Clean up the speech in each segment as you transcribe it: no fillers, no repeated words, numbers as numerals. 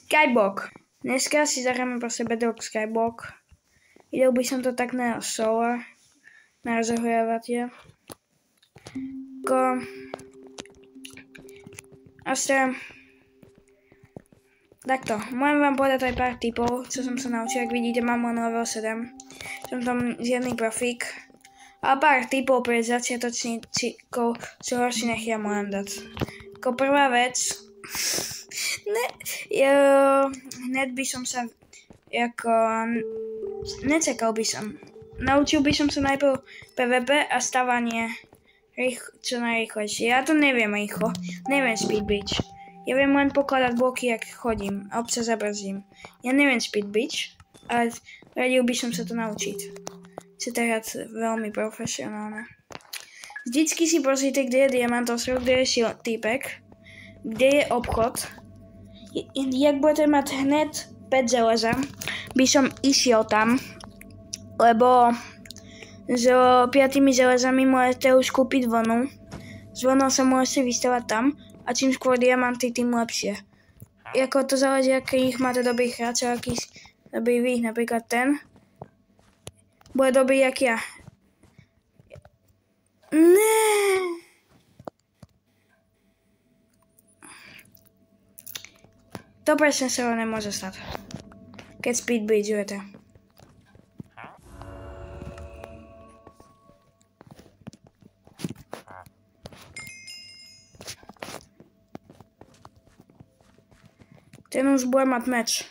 Skyblock. Dneska si zahráme proste Bedrock Skyblock. Idel by som to tak na solar, na rozohriavatie. Takto, môžem vám povedať aj pár tipov, čo som sa naučil. Ak vidíte, mám len level 7. Som tam žiadny profík. A pár tipov pre začiatočníkov, čo horšie nech ja môžem dať. Ako prvá vec, hneď by som sa, necekal by som. Naučil by som sa najprv PvP a stavanie čo najrýchlejšie. Ja to neviem rýchlo, neviem speed bridge. Ja viem len pokladať bloky, ak chodím a občas zabrzdím. Ja neviem speed bridge, ale radil by som sa to naučiť. Chce teraz veľmi profesionálne. Vždycky si pozrite, kde je diamantostroj, kde je týpek, kde je obchod. Jak budete mať hneď 5 železa, by som išiel tam, lebo s 5 železami môžete už kúpiť vlnu. S vlnou sa môžete vystavať tam a čím skôr diamanty, tým lepšie. Jako to záleží, akých máte dobrých hráčov, aký dobrý vy, napríklad ten. Bude dobrý jak ja. To presne sa vám nemôže stať, keď speed bridgeujete. Ten už bude mať meč.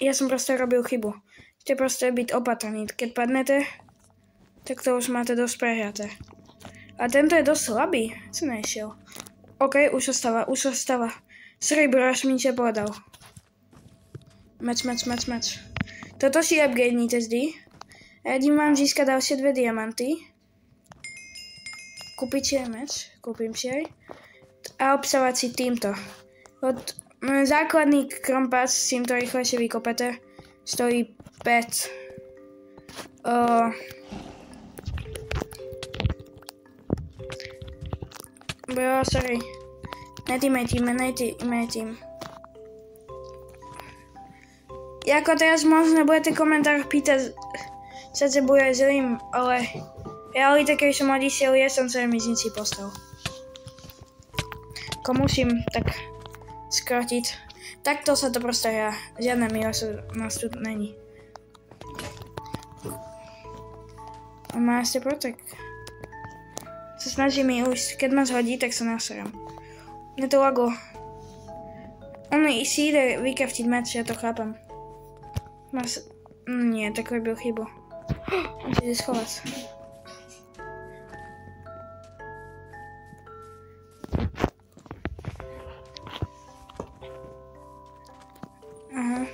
Ja som proste robil chybu. Chcete proste byť opatrný. Keď padnete, tak to už máte dosť prehraté. A tento je dosť slabý. Co nešiel? OK, už sa stáva. Sorry bro, až mi nič povedal. Meč. Toto si upgradenite vždy. Radím vám získať ďalšie 2 diamanty. Kúpiť si aj meč. Kúpim si aj. A obsávať si týmto. Základný krompác, s týmto rýchlejšie vykopete, stojí 5. Bro, sorry. Netímejtím. Jako teraz možno budete komentár pýtať, sa se bude zlým, ale realita, keď som odišiel, ja som sa miznici postavil. Musím tak skrátiť. Takto sa to proste hrá. Žiadna míra nás tu není. Master Protect. Sa snaží mi už, keď ma zhodí, tak sa nasrám. Je to lago. On si ide vykaftiť meč, ja to chápam. Nie, tak robil chybu. On si ide schovať. Aha.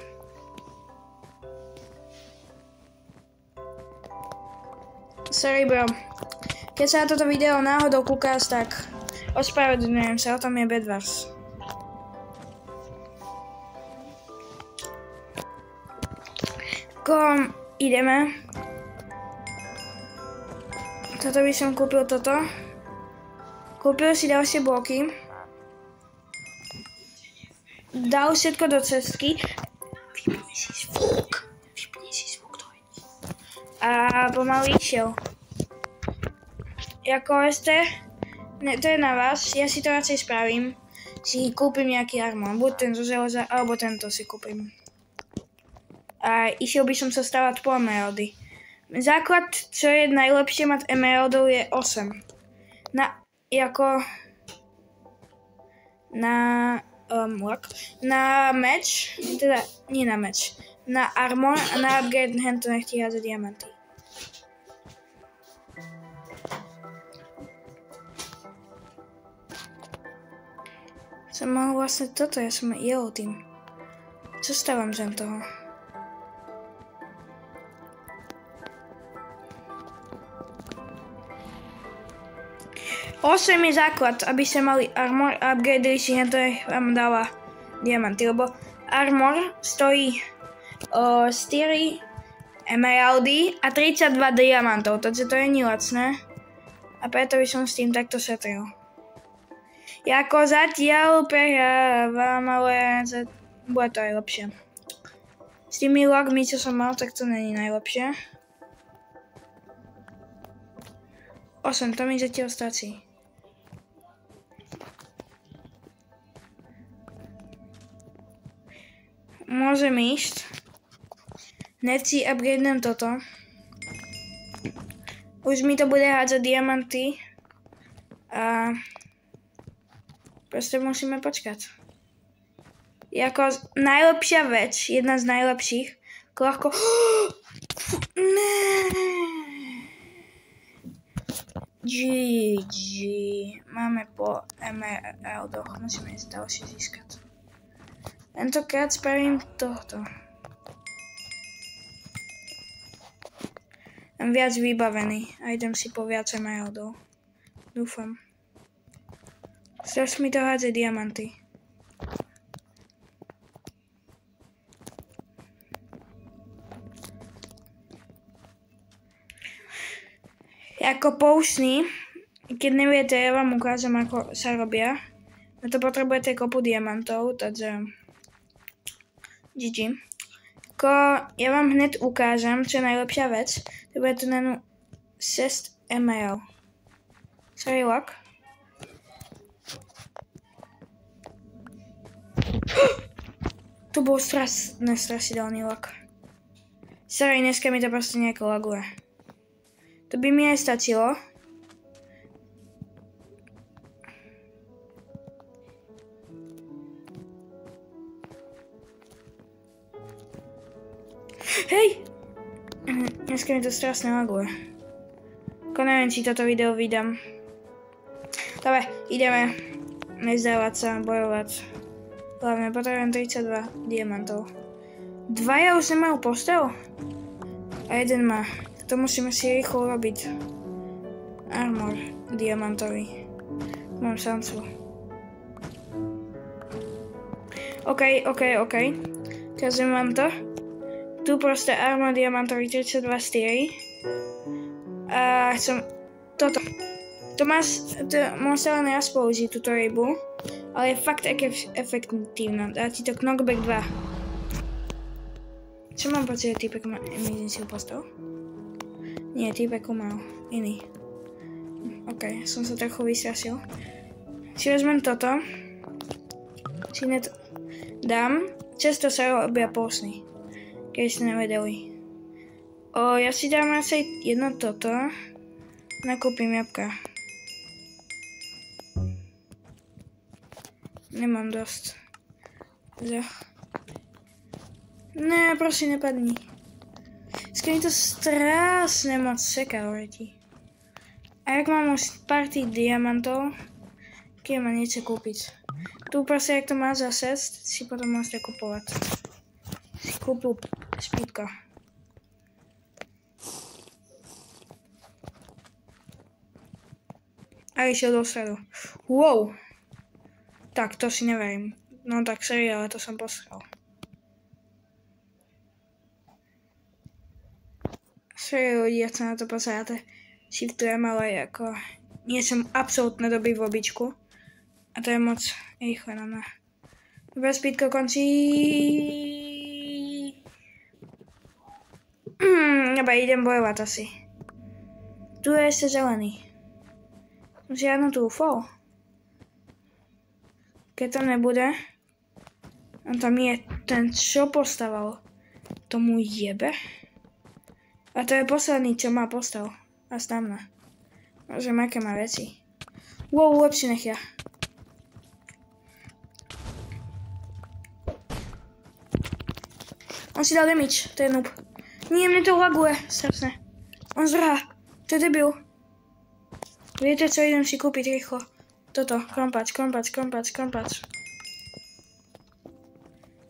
Sorry bro. Keď sa toto video náhodou kúkáš, tak ospravedlňujem sa, o tom je Bedwars. Ideme. Toto by som kúpil toto. Kúpil si ďalšie bloky. Dal všetko do cestky. Vypni si zvuk, to je. A pomaly išiel. Jako ste, to je na vás, ja si to radšej spravím. Si kúpim nejaký armor, buď ten zo železa, alebo tento si kúpim. A išiel by som sa stavať po emeraldy. Základ, čo je najlepšie mať emeraldov, je 8. Na meč, teda nie na meč, na armor a na upgrade hento nechti házať diamanty. Som mal vlastne toto, ja som jel tým. Co stávam zem toho? Osem je základ, aby ste mali armor a upgradeli si hento vám dáva diamanty, lebo armor stojí 4 emeraldy a 32 diamantov, takže to je nelacné a preto by som s tým takto šetril. Jako zatiaľ prehrávam, ale bude to aj lepšie. S tými lagmi, čo som mal, tak to není najlepšie. 8, to mi zatiaľ stačí. Môžem ísť. Hneď si upgradenem toto. Už mi to bude hádzať diamanty. A proste musíme počkať. Jako najlepšia vec, jedna z najlepších, ľahko... GG. Máme po emeraldoch. Musíme ísť ďalšie získať. Tentokrát spravím tohto. Mám viac vybavený a idem si po viac emeraldov. Dúfam. Teraz mi to hádze diamanty. Ako pousny, keď neviete, ja vám ukážem, ako sa robia. Na to potrebujete kopu diamantov, takže GG. Ja vám hneď ukážem, čo je najlepšia vec. To bude tu na 6 ml. Sorry, luck. To bol strašidelný luck. Sorry, dneska mi to proste nejako laguje. To by mi aj stačilo. Hej! Dneska mi to strašne laguje. Ako neviem, či toto video vydám. Dobre, ideme. Nezdávať sa, bojovať. Hlavne potrebujem 32 diamantov. Dvaja už nemajú postel? A jeden má. To musíme si rýchlo robiť. Armor diamantový. Mám šancu. OK. Teraz mám to. Tu proste armor diamantový 32 stiery. A chcem toto. To môžete len raz použiť túto rybu. Ale je fakt efektívna. Dá ti to knockback 2. Čo mám pocit, že týpek mi si postav? Nie, týpek mal iný. OK, som sa trochu vystrašil. Si vezmem toto. Si dám. Často sa robia pousny. Keď ste nevedeli. Ja si dám asi jedno toto. Nakúpim jabka. Nemám dosť. Ne, prosím, nepadni. Skryť to strašne moc seká letí. A jak mám už pár tých diamantov, keď ma niečo kúpiť. Tu proste, jak to má za 6, si potom môžete kupovať. Si kúpil špítka. A išiel do stredu. Wow! Tak, to si neverím. No tak sorry, ale to som posral. Sorry ľudia, sa na to pozeráte. Shiftujem, ale ako nie som absolútne dobrý v običku. A to je moc rýchle na mňa. Dobre, speedko končí. Dobre, idem bojovať asi. Tu je ešte zelený. Žiadno tu UFO. Keď to nebude, a tam je ten, čo postaval. Tomu jebe. A to je posledný, čo má postav. A stamna. Môžem, aké má veci. Wow, lepšie nech ja. On si dal damage, to je noob. Nie, mne to laguje, strašne. On zrá, to je debil. Viete čo, idem si kúpiť rýchlo. Toto, krompač. To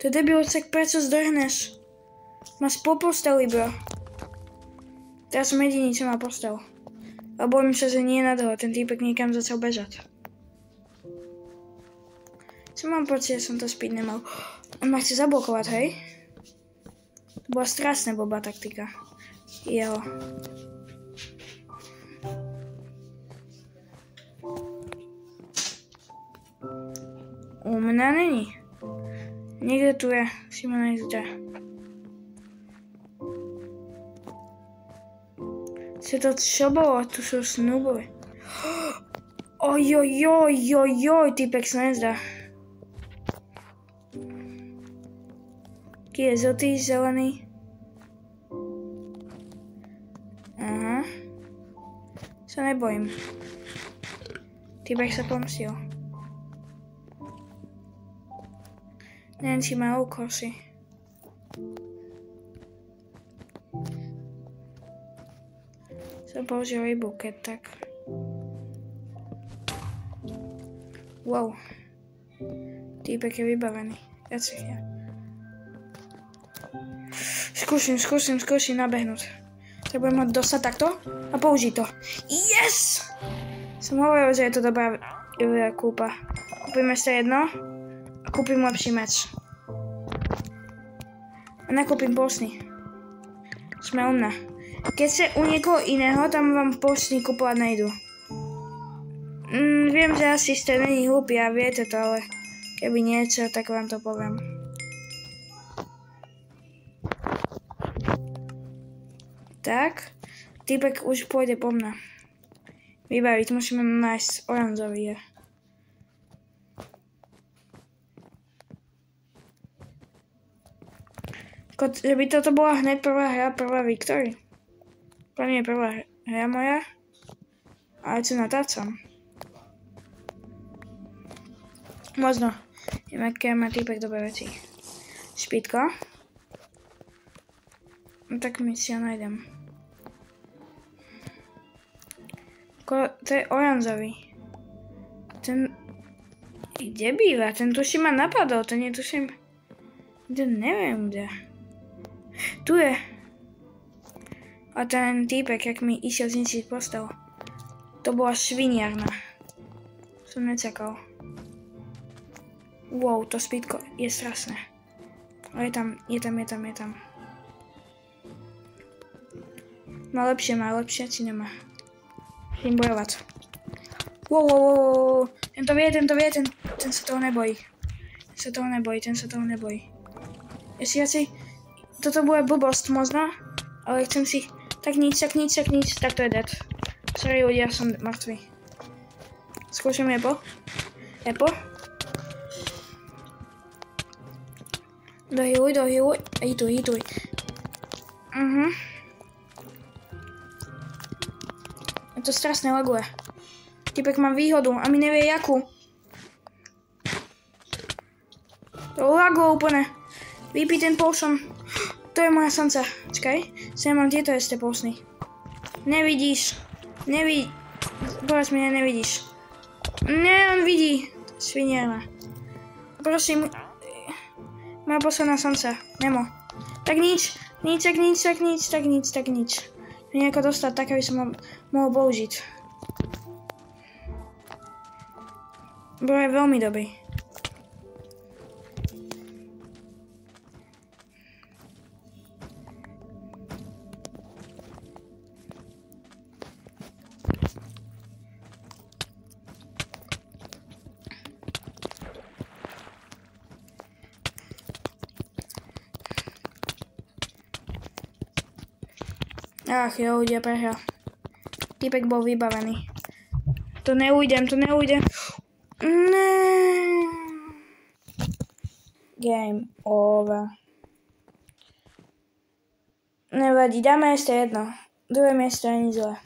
je debil, tak prečo zdrhneš? Máš po posteli, bro. Teraz som jediný, čo má postel. A bojím sa, že nie na toho, ten týpek niekam začal bežať. Čo mám pocit, že som to speed nemal. On ma chce zablokovať, hej? To bola strašne blbá taktika. Jeho. U mňa není. Niekde tu je. Musíme nájsť kde. To čo bolo? Tu sú snúbovia. Ojojojojoj, týpek sa nezdá. Aký je žltý, zelený. Aha. Sa nebojím. Týpek sa pomstil. Neviem, či má úkosy. Som použil e-bucket, tak. Wow. Týpek je vybavený. Skúsim nabehnúť. Tak budem ho dostať takto a použiť to. Yes! Som hovoril, že je to dobrá kúpa. Kúpim ešte jedno a kúpim lepší meč. A nakúpim posny. Sme u mňa. Keď ste u niekoho iného, tam vám posny kúpovať nejdu. Viem, že asi ste není hlúpi a viete to, ale keby niečo, tak vám to poviem. Tak, týpek už pôjde po mňa. Vybaviť, musíme nájsť oranžový. Že by toto bola hneď prvá hra, prvá Victory. To nie je prvá hra moja, ale čo natáčam. Možno. Viem, aké má týpek dobré veci. Špítko. No tak my si ho nájdem. To je oranžový. Ten... Kde býva? Ten tuším ma napadol, ten je tuším... Kde neviem kde. Tu je. A ten týpek, jak mi išiel zničiť postel. To bola šviniarna. Som nečakal. Wow, to spítko je strašné. Ale je tam. Má lepšie, či nemá. Idem bojovať. Wow. Ten to vie, ten sa toho nebojí. Ten sa toho nebojí. Asi, toto bude blbosť možno, ale chcem si, tak nič, tak to je dead. Sorry ľudia, som mŕtvý. Skúšam Epo. Dohyluj. Hituj. Je to strašne laguje. Typek má výhodu a mi nevie jakú. To laguje úplne. Vypí ten potion. To je moja šanca. Čakaj, sem mám tieto ešte posny. Nevidíš. Povedz mi, nevidíš. Ne, on vidí. Sviniera. Prosím. Moja posledná šanca. Nemo. Tak nič. Nejako dostať tak, aby som ho mohol použiť. Bolo je veľmi dobrý. Ach jo, ľudia, prehral. Týpek bol vybavený. To neujdem. Ne. Game over. Nevadí, dáme ešte jedno. Druhé miesto ani zle.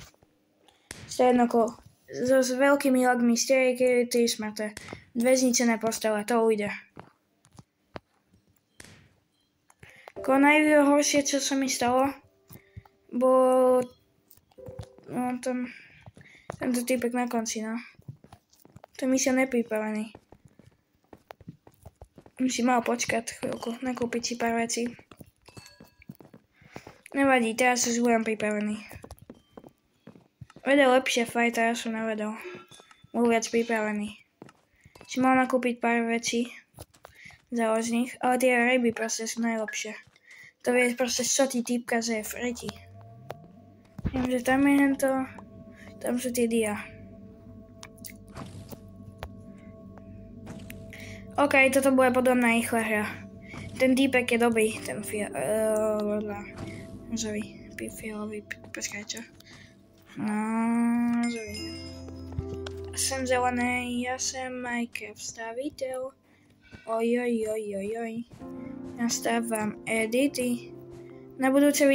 Ešte jedno kolo. S veľkými lagmi, security, smrte. 2 zničené postele, to ujde. Ko najhoršie, čo sa mi stalo, bol tento týpek na konci, no. To mi sa nepripravený. Si mal počkať chvíľku, nakúpiť si pár vecí. Nevadí, teraz už budem pripravený. Vedel lepšie fight, teraz som nevedel. Bol viac pripravený. Si mal nakúpiť pár vecí záložných, ale tie ryby proste sú najlepšie. To vie proste sotý týpka, že je freti. Viem, že tam je to, tam sú tie dia. OK, toto bude podľa mňa rýchla hra. ten týpek je dobrý, ten fialový, počkajte. No, rozumím. Jsem zelený, já jsem Minecraft stavitel. Oj. Nastávám edity. Na budúce